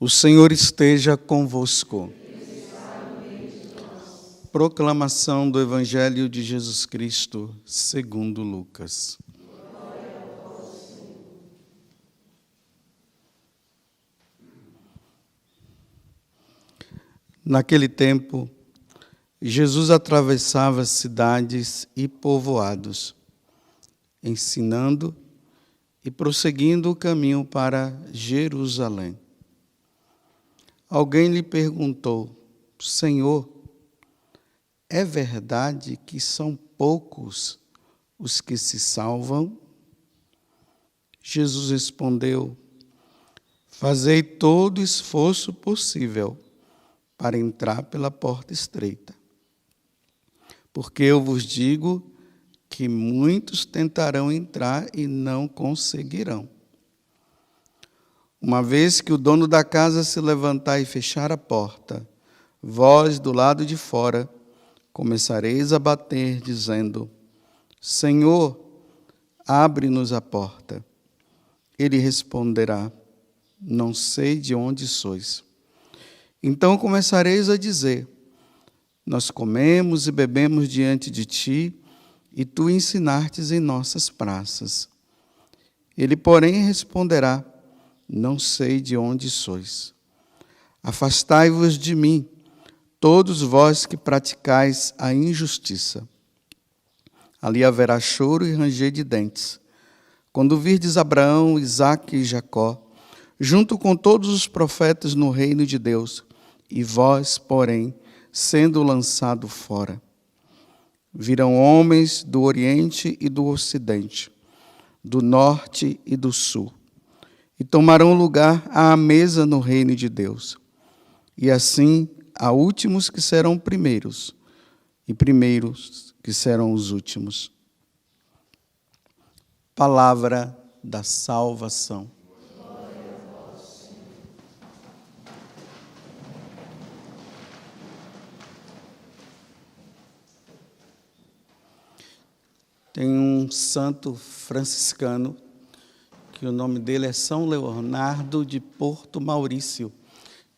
O Senhor esteja convosco. Proclamação do Evangelho de Jesus Cristo, segundo Lucas. Naquele tempo, Jesus atravessava cidades e povoados, ensinando e prosseguindo o caminho para Jerusalém. Alguém lhe perguntou: Senhor, é verdade que são poucos os que se salvam? Jesus respondeu: fazei todo o esforço possível para entrar pela porta estreita. Porque eu vos digo que muitos tentarão entrar e não conseguirão. Uma vez que o dono da casa se levantar e fechar a porta, vós, do lado de fora, começareis a bater, dizendo: Senhor, abre-nos a porta. Ele responderá: não sei de onde sois. Então começareis a dizer: nós comemos e bebemos diante de ti, e tu ensinastes em nossas praças. Ele, porém, responderá: não sei de onde sois. Afastai-vos de mim, todos vós que praticais a injustiça. Ali haverá choro e ranger de dentes, quando virdes Abraão, Isaque e Jacó, junto com todos os profetas no reino de Deus, e vós, porém, sendo lançado fora. Virão homens do Oriente e do Ocidente, do Norte e do Sul, e tomarão lugar à mesa no reino de Deus. E assim há últimos que serão primeiros, e primeiros que serão os últimos. Palavra da salvação. Tem um santo franciscano, que o nome dele é São Leonardo de Porto Maurício.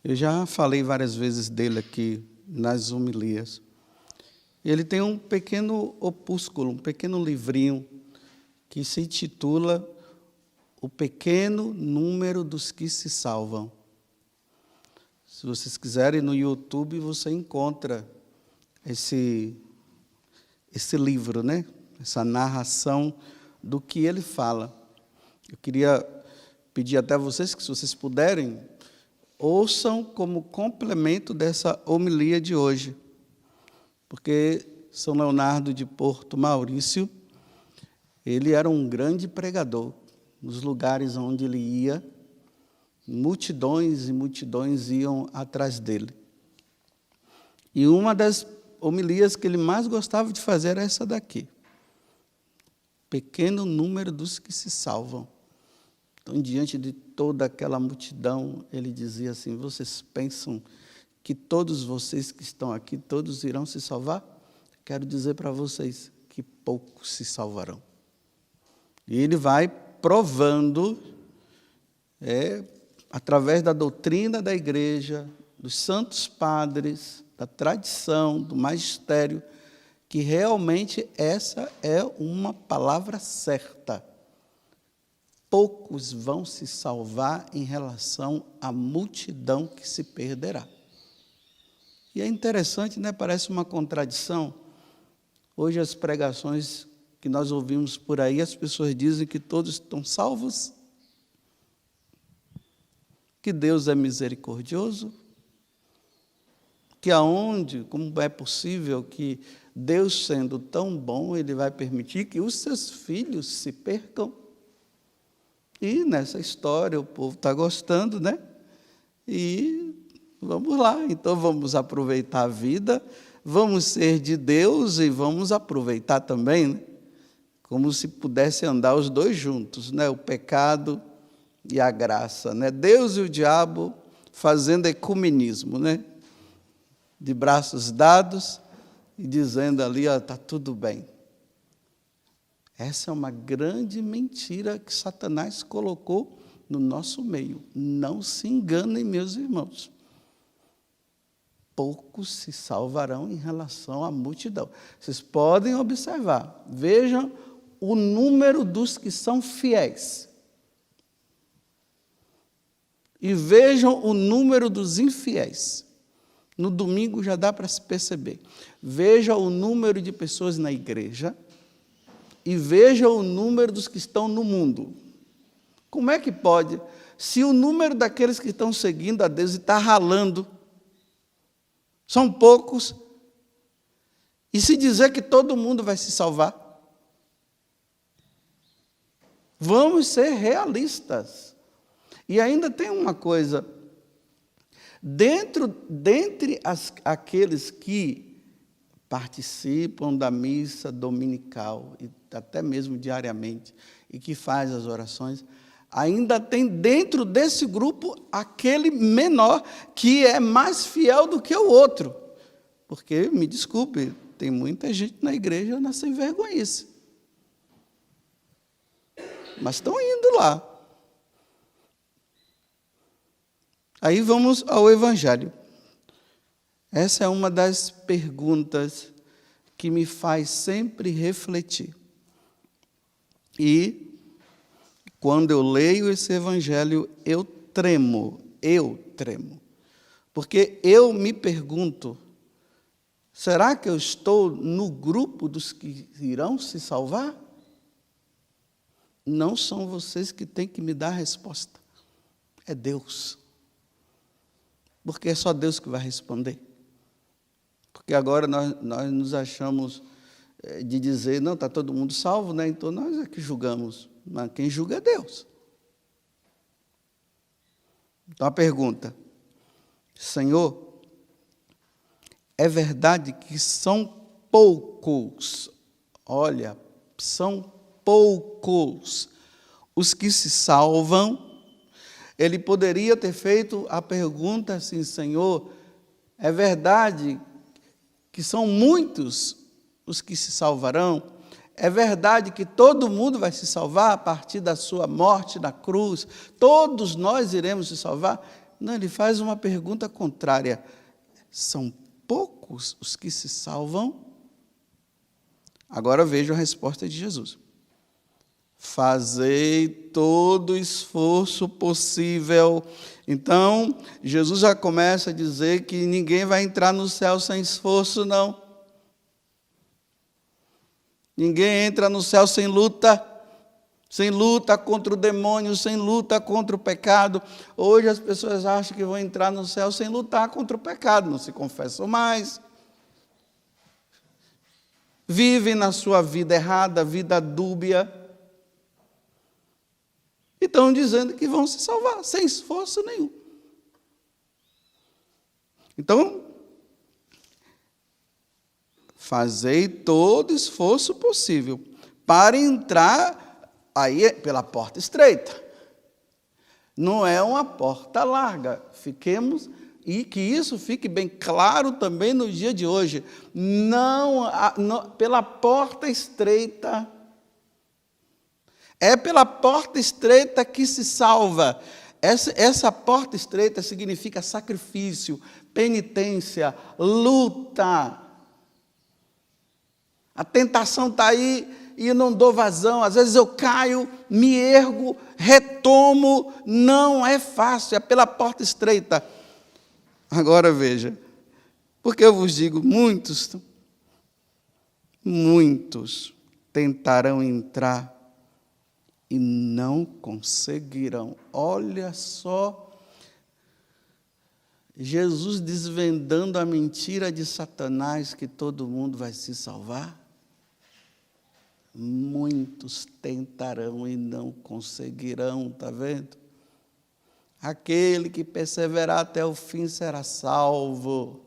Eu já falei várias vezes dele aqui nas homilias. Ele tem um pequeno opúsculo, um pequeno livrinho, que se intitula O Pequeno Número dos que se Salvam. Se vocês quiserem, no YouTube você encontra esse livro, né? Essa narração do que ele fala. Eu queria pedir até vocês que, se vocês puderem, ouçam como complemento dessa homilia de hoje. Porque São Leonardo de Porto Maurício, ele era um grande pregador. Nos lugares onde ele ia, multidões e multidões iam atrás dele. E uma das homilias que ele mais gostava de fazer era essa daqui. Pequeno número dos que se salvam. Então, diante de toda aquela multidão, ele dizia assim: vocês pensam que todos vocês que estão aqui, todos irão se salvar? Quero dizer para vocês que poucos se salvarão. E ele vai provando, através da doutrina da igreja, dos santos padres, da tradição, do magistério, que realmente essa é uma palavra certa. Poucos vão se salvar em relação à multidão que se perderá. E é interessante, né? Parece uma contradição. Hoje as pregações que nós ouvimos por aí, as pessoas dizem que todos estão salvos, que Deus é misericordioso, que como é possível que Deus, sendo tão bom, Ele vai permitir que os seus filhos se percam. E nessa história o povo está gostando, né? E vamos lá, então vamos aproveitar a vida, vamos ser de Deus e vamos aproveitar também, né? Como se pudesse andar os dois juntos, né? O pecado e a graça, né? Deus e o diabo fazendo ecumenismo, né? De braços dados e dizendo ali: está tudo bem. Essa é uma grande mentira que Satanás colocou no nosso meio. Não se enganem, meus irmãos. Poucos se salvarão em relação à multidão. Vocês podem observar, vejam o número dos que são fiéis. E vejam o número dos infiéis. No domingo já dá para se perceber. Veja o número de pessoas na igreja e veja o número dos que estão no mundo. Como é que pode? Se o número daqueles que estão seguindo a Deus e está ralando, são poucos, e se dizer que todo mundo vai se salvar? Vamos ser realistas. E ainda tem uma coisa, dentre aqueles que participam da missa dominical, e até mesmo diariamente, e que faz as orações, ainda tem dentro desse grupo aquele menor que é mais fiel do que o outro. Porque, me desculpe, tem muita gente na igreja na sem vergonhice. Mas estão indo lá. Aí vamos ao Evangelho. Essa é uma das perguntas que me faz sempre refletir. E quando eu leio esse Evangelho, eu tremo. Porque eu me pergunto, será que eu estou no grupo dos que irão se salvar? Não são vocês que têm que me dar a resposta. É Deus. Porque é só Deus que vai responder. Porque agora nós nos achamos de dizer, não, está todo mundo salvo, né? Então nós é que julgamos. Mas quem julga é Deus. Então a pergunta, Senhor, é verdade que são poucos, olha, são poucos os que se salvam? Ele poderia ter feito a pergunta assim, Senhor, é verdade que são muitos os que se salvarão? É verdade que todo mundo vai se salvar a partir da sua morte na cruz? Todos nós iremos se salvar? Não, ele faz uma pergunta contrária. São poucos os que se salvam? Agora veja a resposta de Jesus. Fazei todo o esforço possível. Então, Jesus já começa a dizer que ninguém vai entrar no céu sem esforço, não. Ninguém entra no céu sem luta contra o demônio, sem luta contra o pecado. Hoje as pessoas acham que vão entrar no céu sem lutar contra o pecado, não se confessam mais. Vivem na sua vida errada, vida dúbia. E estão dizendo que vão se salvar, sem esforço nenhum. Então, fazei todo esforço possível para entrar aí pela porta estreita. Não é uma porta larga. Fiquemos, e que isso fique bem claro também no dia de hoje. Não pela porta estreita. É pela porta estreita que se salva. Essa porta estreita significa sacrifício, penitência, luta. A tentação está aí e eu não dou vazão. Às vezes eu caio, me ergo, retomo. Não é fácil, é pela porta estreita. Agora veja, porque eu vos digo, muitos tentarão entrar e não conseguirão. Olha só, Jesus desvendando a mentira de Satanás que todo mundo vai se salvar. Muitos tentarão e não conseguirão, está vendo? Aquele que perseverar até o fim será salvo.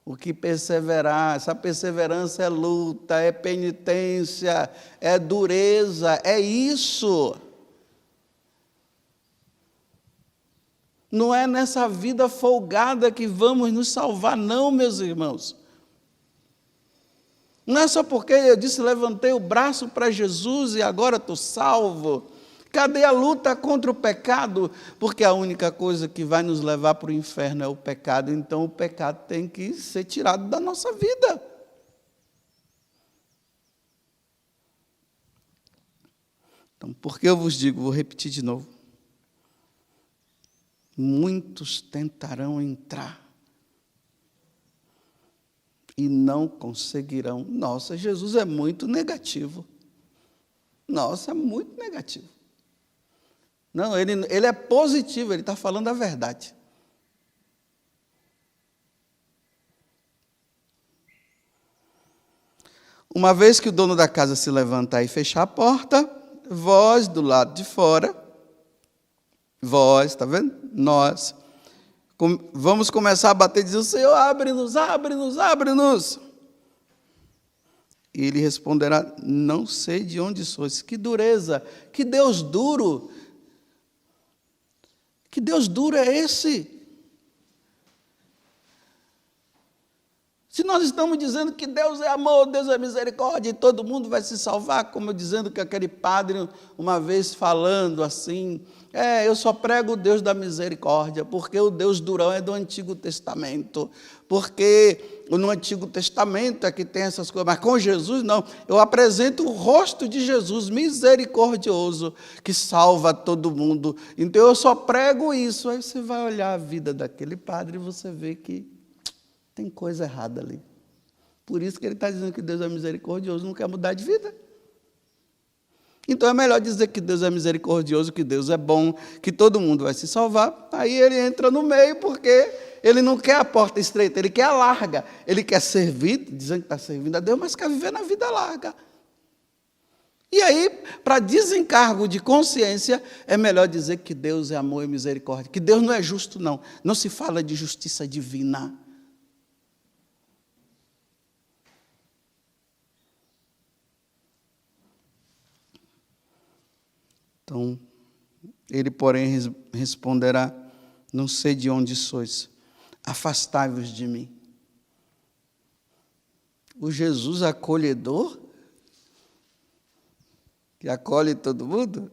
O que perseverar, essa perseverança é luta, é penitência, é dureza, é isso. Não é nessa vida folgada que vamos nos salvar, não, meus irmãos. Não é só porque eu disse, levantei o braço para Jesus e agora estou salvo, Cadê a luta contra o pecado? Porque a única coisa que vai nos levar para o inferno é o pecado, então o pecado tem que ser tirado da nossa vida. Então, por que eu vos digo, vou repetir de novo. Muitos tentarão entrar e não conseguirão. Nossa, Jesus é muito negativo. Nossa, é muito negativo. Não, ele é positivo, ele está falando a verdade. Uma vez que o dono da casa se levantar e fechar a porta, vós do lado de fora, vós, está vendo? Nós, vamos começar a bater e dizer, o Senhor, abre-nos, abre-nos, abre-nos. E ele responderá, não sei de onde sois. Que dureza, que Deus duro. Que Deus duro é esse? Se nós estamos dizendo que Deus é amor, Deus é misericórdia, e todo mundo vai se salvar, como dizendo que aquele padre, uma vez falando assim, eu só prego o Deus da misericórdia, porque o Deus durão é do Antigo Testamento, porque no Antigo Testamento é que tem essas coisas, mas com Jesus não, eu apresento o rosto de Jesus misericordioso, que salva todo mundo, então eu só prego isso. Aí você vai olhar a vida daquele padre e você vê que tem coisa errada ali. Por isso que ele está dizendo que Deus é misericordioso, não quer mudar de vida. Então é melhor dizer que Deus é misericordioso, que Deus é bom, que todo mundo vai se salvar. Aí ele entra no meio porque ele não quer a porta estreita, ele quer a larga. Ele quer servir, dizendo que está servindo a Deus, mas quer viver na vida larga. E aí, para desencargo de consciência, é melhor dizer que Deus é amor e misericórdia, que Deus não é justo, não. Não se fala de justiça divina. Então, ele, porém, responderá, não sei de onde sois, afastai-vos de mim. O Jesus acolhedor, que acolhe todo mundo,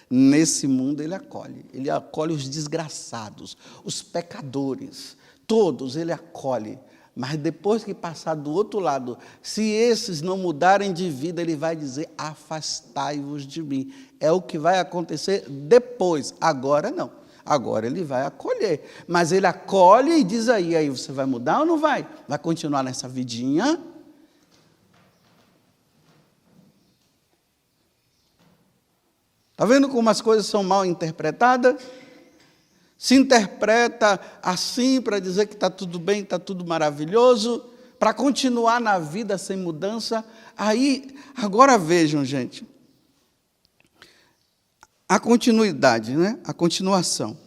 nesse mundo ele acolhe os desgraçados, os pecadores, todos ele acolhe. Mas depois que passar do outro lado, se esses não mudarem de vida, ele vai dizer, afastai-vos de mim. É o que vai acontecer depois, agora não. Agora ele vai acolher, mas ele acolhe e diz aí você vai mudar ou não vai? Vai continuar nessa vidinha? Está vendo como as coisas são mal interpretadas? Se interpreta assim para dizer que está tudo bem, está tudo maravilhoso, para continuar na vida sem mudança. Aí, agora vejam, gente, a continuidade, né? A continuação.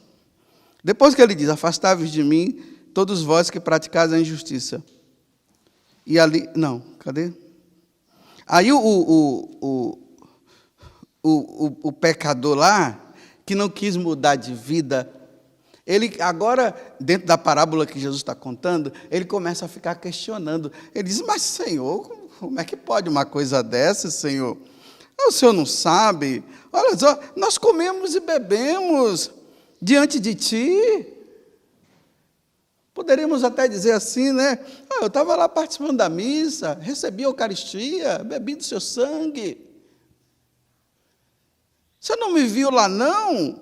Depois que ele diz, afastai-vos de mim, todos vós que praticais a injustiça. E ali, não, cadê? Aí o pecador lá, que não quis mudar de vida, ele agora, dentro da parábola que Jesus está contando, ele começa a ficar questionando. Ele diz, mas Senhor, como é que pode uma coisa dessa, Senhor? O Senhor não sabe? Olha só, nós comemos e bebemos diante de Ti. Poderíamos até dizer assim, né? Eu estava lá participando da missa, recebi a Eucaristia, bebi do seu sangue. Você não me viu lá, não?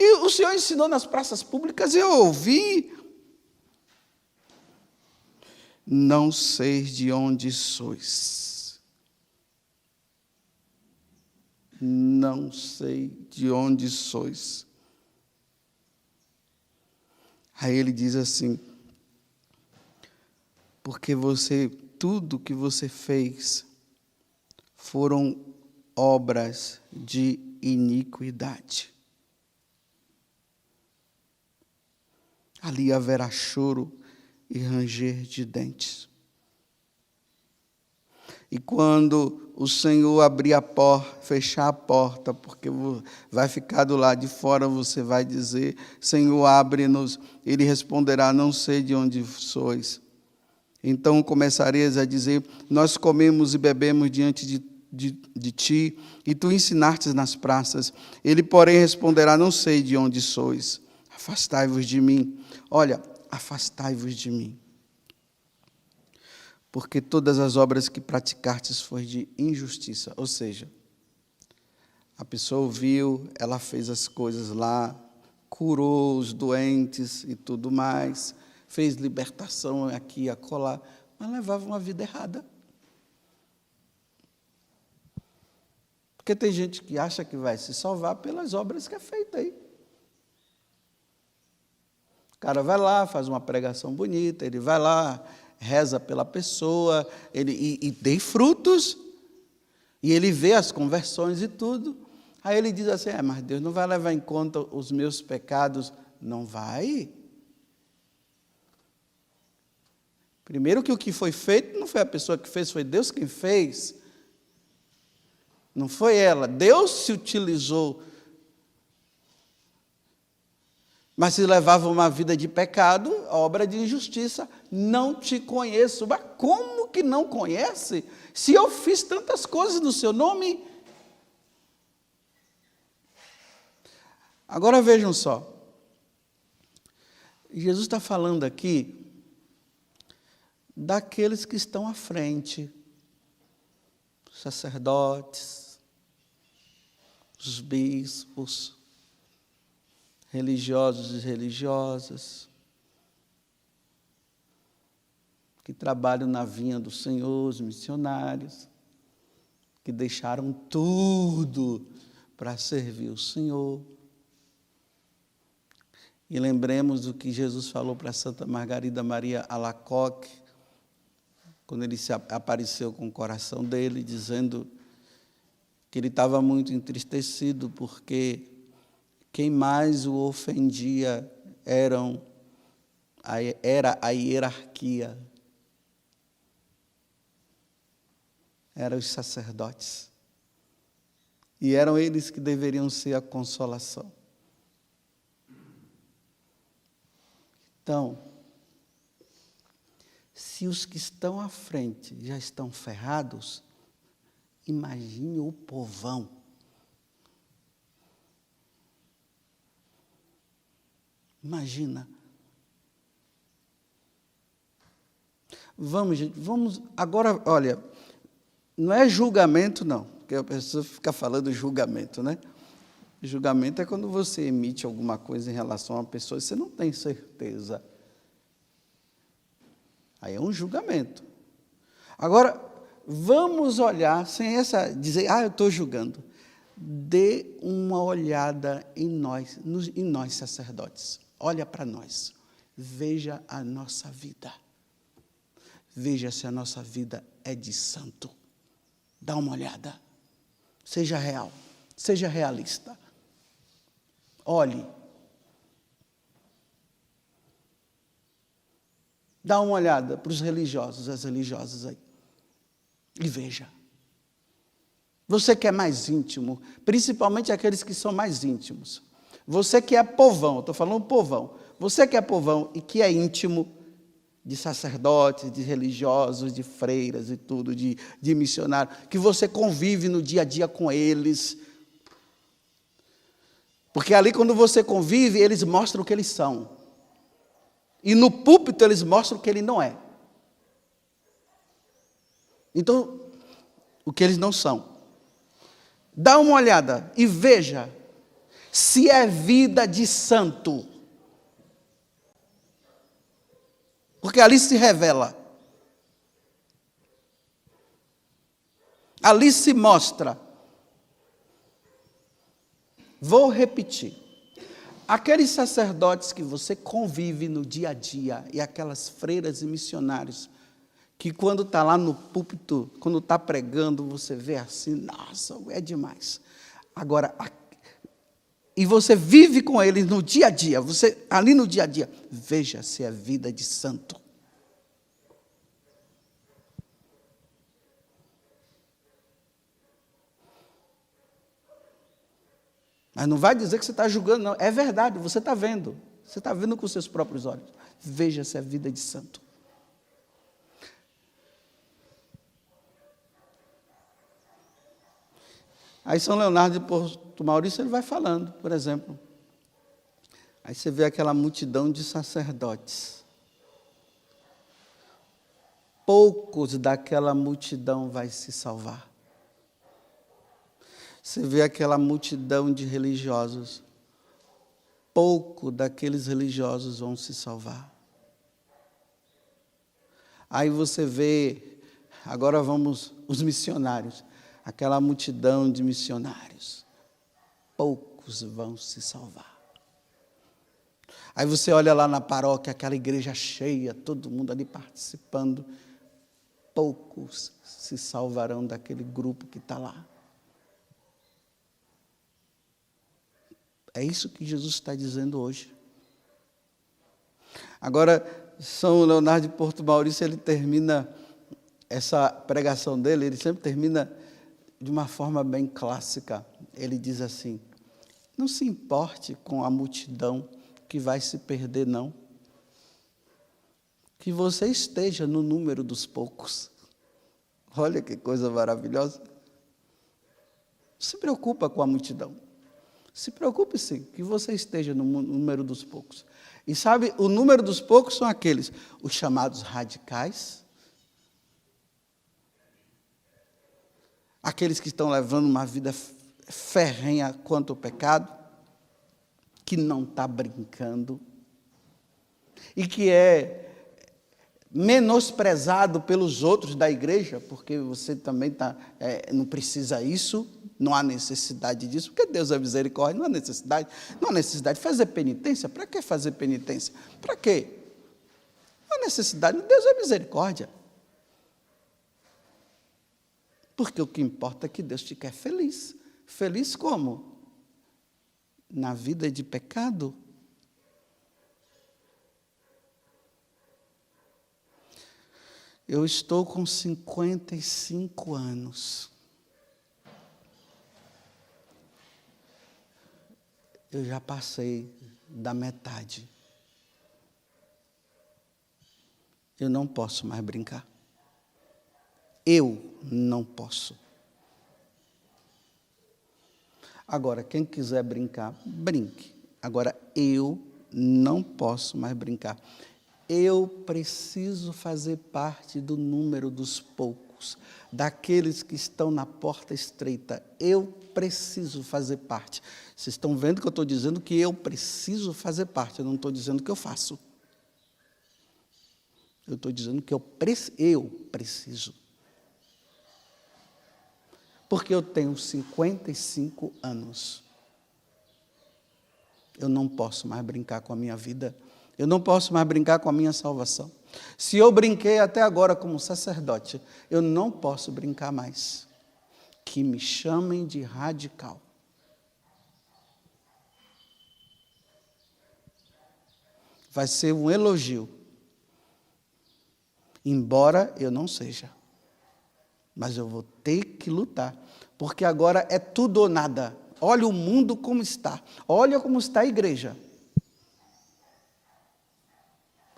E o Senhor ensinou nas praças públicas e eu ouvi. Não sei de onde sois. Não sei de onde sois. Aí ele diz assim, porque tudo que você fez foram obras de iniquidade. Ali haverá choro e ranger de dentes. E quando o Senhor abrir a porta, fechar a porta, porque vai ficar do lado de fora, você vai dizer, Senhor, abre-nos. Ele responderá, não sei de onde sois. Então começareis a dizer, nós comemos e bebemos diante de de ti, e tu ensinastes nas praças. Ele, porém, responderá: não sei de onde sois. Afastai-vos de mim. Olha, afastai-vos de mim. Porque todas as obras que praticastes foi de injustiça. Ou seja, a pessoa ouviu, ela fez as coisas lá, curou os doentes e tudo mais, fez libertação aqui e acolá, mas levava uma vida errada. Porque tem gente que acha que vai se salvar pelas obras que é feita aí. O cara vai lá, faz uma pregação bonita, ele vai lá, reza pela pessoa, e tem frutos, e ele vê as conversões e tudo. Aí ele diz assim: mas Deus não vai levar em conta os meus pecados. Não vai. Primeiro que o que foi feito não foi a pessoa que fez, foi Deus quem fez. Não foi ela. Deus se utilizou. Mas se levava uma vida de pecado, obra de injustiça. Não te conheço. Mas como que não conhece? Se eu fiz tantas coisas no seu nome. Agora vejam só. Jesus está falando aqui daqueles que estão à frente. Os sacerdotes, os bispos, religiosos e religiosas, que trabalham na vinha do Senhor, os missionários, que deixaram tudo para servir o Senhor. E lembremos do que Jesus falou para Santa Margarida Maria Alacoque, quando ele se apareceu com o coração dele, dizendo que ele estava muito entristecido, porque quem mais o ofendia era a hierarquia, eram os sacerdotes. E eram eles que deveriam ser a consolação. Então, se os que estão à frente já estão ferrados, imagine o povão. Imagina. Vamos, gente, vamos agora, olha, não é julgamento não, porque a pessoa fica falando julgamento, né? Julgamento é quando você emite alguma coisa em relação a uma pessoa e você não tem certeza. Aí é um julgamento. Agora, vamos olhar, sem dizer, eu estou julgando. Dê uma olhada em nós sacerdotes. Olha para nós. Veja a nossa vida. Veja se a nossa vida é de santo. Dá uma olhada. Seja real. Seja realista. Olhe. Dá uma olhada para os religiosos, as religiosas aí. E veja. Você que é mais íntimo, principalmente aqueles que são mais íntimos. Você que é povão, estou falando povão. Você que é povão e que é íntimo de sacerdotes, de religiosos, de freiras e tudo, de missionários, que você convive no dia a dia com eles. Porque ali, quando você convive, eles mostram o que eles são. E no púlpito, eles mostram o que ele não é. Então, o que eles não são. Dá uma olhada e veja se é vida de santo. Porque ali se revela. Ali se mostra. Vou repetir. Aqueles sacerdotes que você convive no dia a dia, e aquelas freiras e missionários, que quando está lá no púlpito, quando está pregando, você vê assim, nossa, é demais. Agora, e você vive com eles no dia a dia, você ali no dia a dia, veja se é vida de santo. Mas não vai dizer que você está julgando, não. É verdade, você está vendo. Você está vendo com os seus próprios olhos. Veja se é vida de santo. Aí São Leonardo de Porto Maurício, ele vai falando, por exemplo. Aí você vê aquela multidão de sacerdotes. Poucos daquela multidão vai se salvar. Você vê aquela multidão de religiosos. Pouco daqueles religiosos vão se salvar. Aí você vê, agora vamos, os missionários. Aquela multidão de missionários. Poucos vão se salvar. Aí você olha lá na paróquia, aquela igreja cheia, todo mundo ali participando. Poucos se salvarão daquele grupo que está lá. É isso que Jesus está dizendo hoje. Agora, São Leonardo de Porto Maurício, ele termina essa pregação dele, ele sempre termina de uma forma bem clássica. Ele diz assim: não se importe com a multidão que vai se perder, não. Que você esteja no número dos poucos. Olha que coisa maravilhosa. Não se preocupa com a multidão. Se preocupe sim, que você esteja no número dos poucos. E sabe, o número dos poucos são aqueles, os chamados radicais, aqueles que estão levando uma vida ferrenha quanto ao pecado, que não está brincando, e que é menosprezado pelos outros da igreja, porque você também não precisa isso, não há necessidade disso, porque Deus é misericórdia, não há necessidade de fazer penitência. Para que fazer penitência? Para quê? Não há necessidade, Deus é misericórdia. Porque o que importa é que Deus te quer feliz. Feliz como? Na vida de pecado? Eu estou com 55 anos. Eu já passei da metade. Eu não posso mais brincar. Eu não posso. Agora, quem quiser brincar, brinque. Agora, eu não posso mais brincar. Eu preciso fazer parte do número dos poucos, daqueles que estão na porta estreita. Eu preciso fazer parte. Vocês estão vendo que eu estou dizendo que eu preciso fazer parte, eu não estou dizendo que eu faço. Eu estou dizendo que eu preciso. Porque eu tenho 55 anos. Eu não posso mais brincar com a minha vida. Eu não posso mais brincar com a minha salvação. Se eu brinquei até agora como sacerdote, eu não posso brincar mais. Que me chamem de radical. Vai ser um elogio. Embora eu não seja. Mas eu vou ter que lutar. Porque agora é tudo ou nada. Olha o mundo como está. Olha como está a igreja.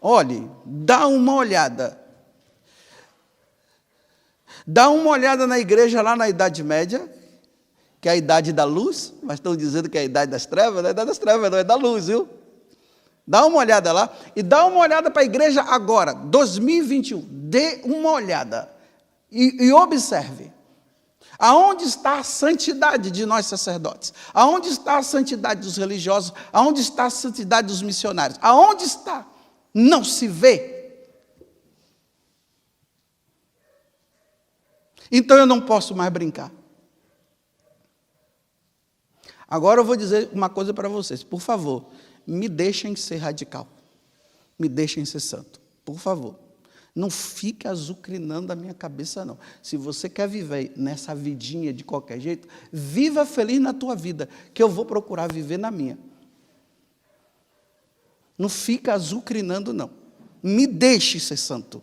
Olhe, dá uma olhada. Dá uma olhada na igreja lá na Idade Média, que é a idade da luz, mas estão dizendo que é a idade das trevas, não é a idade das trevas, não é da luz, viu? Dá uma olhada lá e dá uma olhada para a igreja agora, 2021. Dê uma olhada e observe. Aonde está a santidade de nós sacerdotes? Aonde está a santidade dos religiosos? Aonde está a santidade dos missionários? Aonde está? Não se vê. Então eu não posso mais brincar. Agora eu vou dizer uma coisa para vocês. Por favor, me deixem ser radical. Me deixem ser santo. Por favor. Não fique azucrinando a minha cabeça, não. Se você quer viver nessa vidinha de qualquer jeito, viva feliz na tua vida, que eu vou procurar viver na minha. Não fica azucrinando, não. Me deixe ser santo.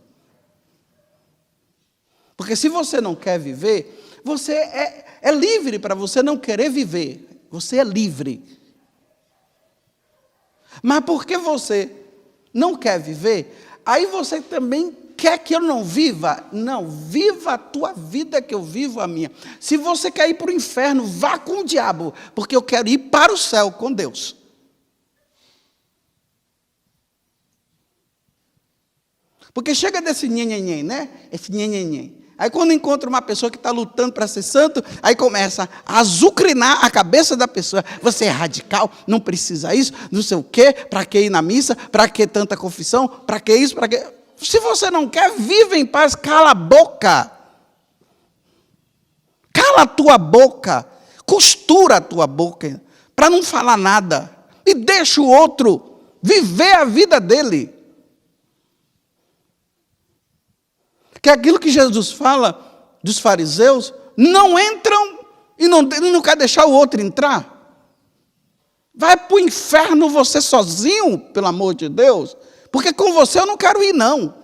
Porque se você não quer viver, você é livre para você não querer viver. Você é livre. Mas porque você não quer viver, aí você também quer que eu não viva? Não, viva a tua vida que eu vivo a minha. Se você quer ir para o inferno, vá com o diabo, porque eu quero ir para o céu com Deus. Porque chega desse nhenhenhen, né? Esse nhenhenhen. Aí quando encontra uma pessoa que está lutando para ser santo, aí começa a azucrinar a cabeça da pessoa. Você é radical, não precisa isso, não sei o quê, para que ir na missa, para que tanta confissão, para que isso, para que... Se você não quer, vive em paz, cala a boca. Cala a tua boca, costura a tua boca, para não falar nada. E deixa o outro viver a vida dele. Que aquilo que Jesus fala dos fariseus, não entram e não quer deixar o outro entrar. Vai para o inferno você sozinho, pelo amor de Deus, porque com você eu não quero ir, não.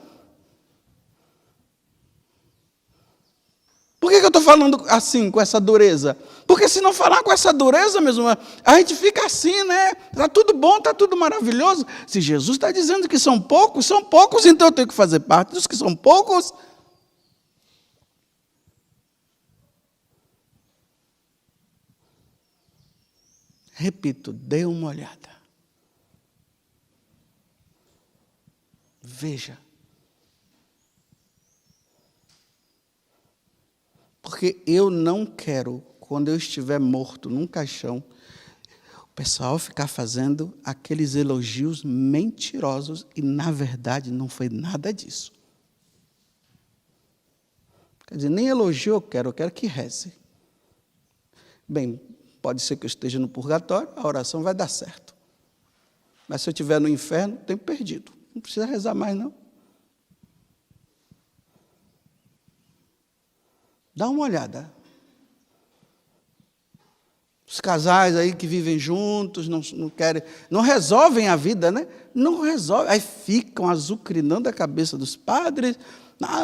Por que eu estou falando assim, com essa dureza? Porque se não falar com essa dureza, mesmo, a gente fica assim, né? Está tudo bom, está tudo maravilhoso. Se Jesus está dizendo que são poucos, então eu tenho que fazer parte dos que são poucos. Repito, dê uma olhada. Veja. Porque eu não quero, quando eu estiver morto num caixão, o pessoal ficar fazendo aqueles elogios mentirosos e, na verdade, não foi nada disso. Quer dizer, nem elogio eu quero que reze. Bem, pode ser que eu esteja no purgatório, a oração vai dar certo. Mas se eu estiver no inferno, tenho perdido. Não precisa rezar mais, não. Dá uma olhada. Os casais aí que vivem juntos, não querem, não resolvem a vida, né? Não resolvem. Aí ficam azucrinando a cabeça dos padres,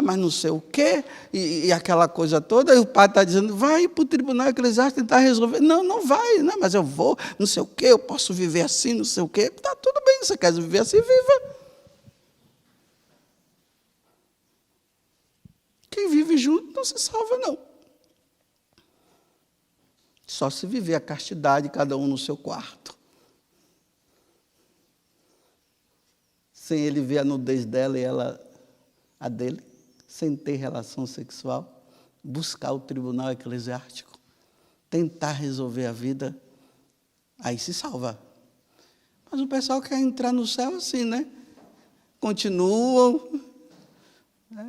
mas não sei o quê, e aquela coisa toda, e o padre está dizendo, vai para o tribunal eclesiástico tentar resolver. Não vai, né? Mas eu vou, não sei o quê, eu posso viver assim, não sei o quê. Está tudo bem, você quer viver assim, viva. Quem vive junto não se salva, não. Só se viver a castidade, cada um no seu quarto. Sem ele ver a nudez dela e ela a dele, sem ter relação sexual, buscar o tribunal eclesiástico, tentar resolver a vida, aí se salva. Mas o pessoal quer entrar no céu assim, né? Continuam.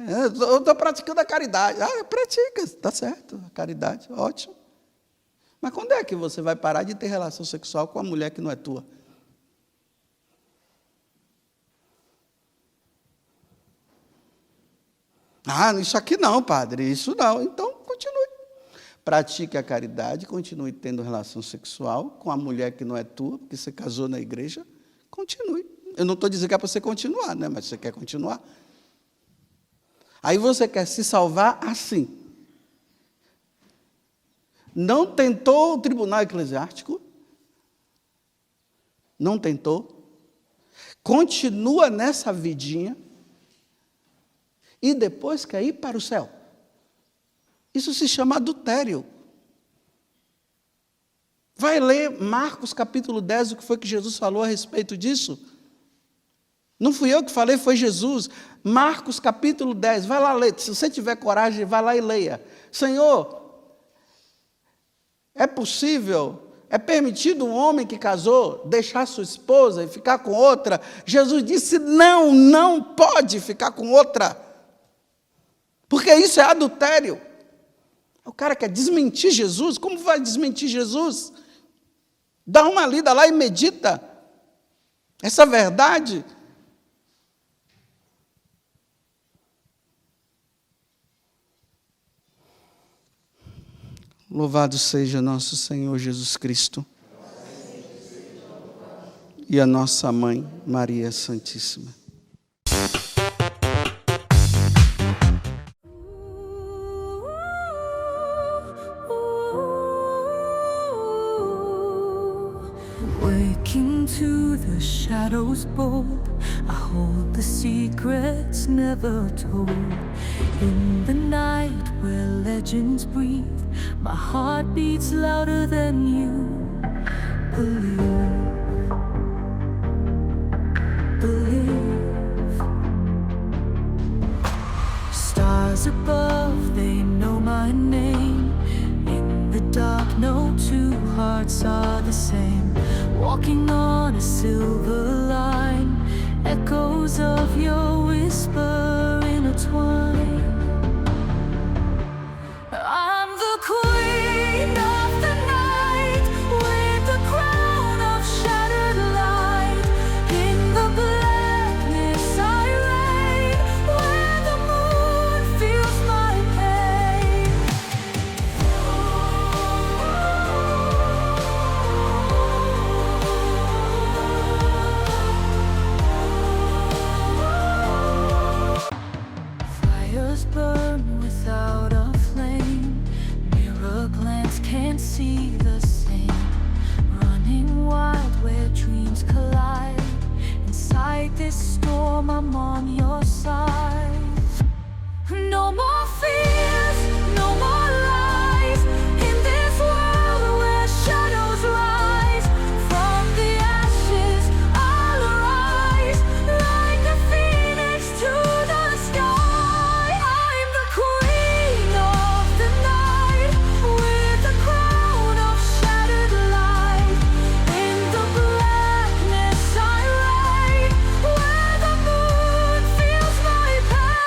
Eu estou praticando a caridade. Pratica, está certo, a caridade, ótimo. Mas quando é que você vai parar de ter relação sexual com a mulher que não é tua? Isso aqui não, padre, isso não. Então, continue. Pratique a caridade, continue tendo relação sexual com a mulher que não é tua, porque você casou na igreja, continue. Eu não estou dizendo que é para você continuar, né? Mas você quer continuar. Aí você quer se salvar assim. Não tentou o tribunal eclesiástico? Não tentou? Continua nessa vidinha e depois quer ir para o céu. Isso se chama adultério. Vai ler Marcos capítulo 10, o que foi que Jesus falou a respeito disso? Não fui eu que falei, foi Jesus. Marcos capítulo 10, vai lá ler. Se você tiver coragem, vai lá e leia. Senhor, é possível, é permitido um homem que casou deixar sua esposa e ficar com outra? Jesus disse, não pode ficar com outra. Porque isso é adultério. O cara quer desmentir Jesus. Como vai desmentir Jesus? Dá uma lida lá e medita. Essa verdade. Louvado seja nosso Senhor Jesus Cristo. E a nossa mãe, Maria Santíssima. Waking to the shadows bold, I hold the secrets never told. In the night where legends breathe, my heart beats louder than you believe. Believe. Stars above, they know my name. In the dark, no two hearts are the same. Walking on a silver line, echoes of your whisper intertwine. I'm the queen of the night, with the crown of shattered light. In the blackness I reign, where the moon feels my pain. Fires burn without a flame, mirror glance can't see the same. Running wild where dreams collide, inside this storm I'm on your side. No more fears, no more lies, in this world where shadows rise. From the ashes I'll arise, like a phoenix to the sky. I'm the queen of the night, with the crown of shattered light. In the blackness I reign, where the moon feels my pain.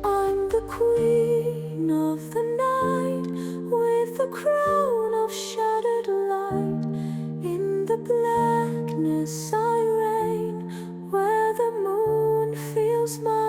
I'm the queen of the night, with the crown of shattered light. In the blackness I reign, where the moon feels my